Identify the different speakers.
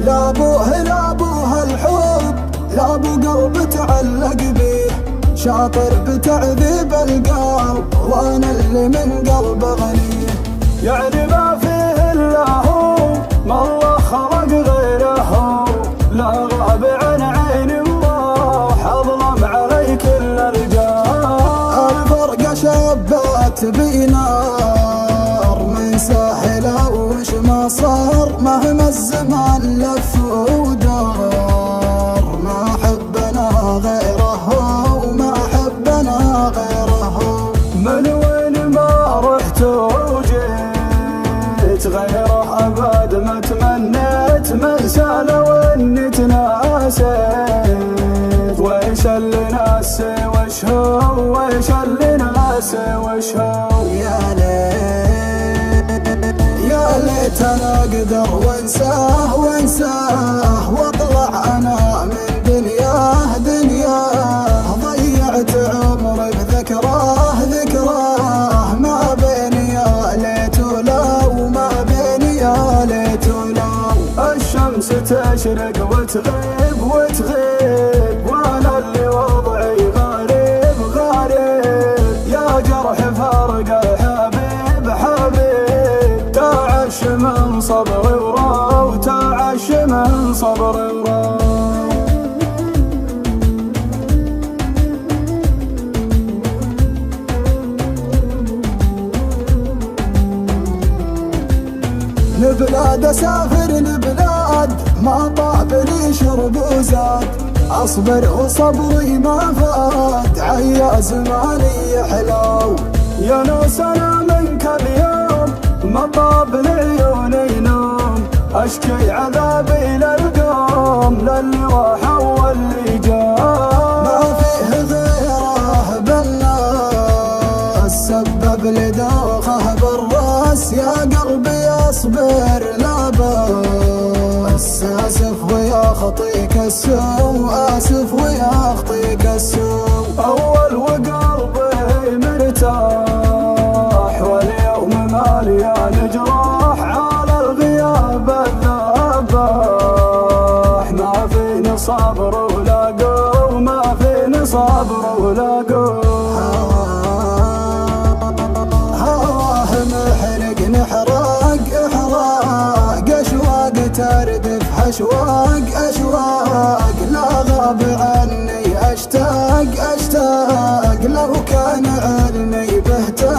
Speaker 1: لا ابوها الحب، لا ابو قلب تعلق بيه، شاطر بتعذيب القلب وانا اللي من قلب غنيه. يعني ما فيه الا هو، ما الله خلق غيره، لا غاب عن عين الله، اظلم علي كل الرجال. الفرقه شبت بينار من ساحله وش ما صار، مهما الزمان لف ودار، ما حبنا غيره وما حبنا غيره. من وين ما رحت وجيت غيره ابد ما تمنيت، من سال واني تناسيت، ويش اللي ناسي وش هو، ويش اللي ناسي وش هو. يا ليت انا اقدر وانساه واطلع انا من دنياه، ضيعت عمري بذكراه، ما بيني يا ليت ولو، ما بيني يا ليت ولو. الشمس تشرق وتغيب وانا اللي وضعي غريب، يا جرح فرق الحبيب، تعش من صبري وراو، تعش من صبري وراو. لبلاد اسافر لبلاد ما طاب لي شرب وزاد، اصبر وصبري ما فات، عيا زماني يحلو. يا ناس انا منك اليوم ما طاب لعيوني نوم، اشكي عذابي للقوم، للي راح واللي جاء. ما فيه غيره بالناس سبب لدوخه بالراس، يا قلبي اصبر لا بس، اسف ويخطيك السوء، اسف ويخطيك السوء. اول وقلبي مرتاح، واليوم ماليان جراح، على الغياب الذباح، ما فيني صبر ولا قوم، ما فيني صبر ولا قوم. هواه محرق نحرق اشواق تردف اشواق، لا غاب عني اشتاق، لو كان علمي بهتاق.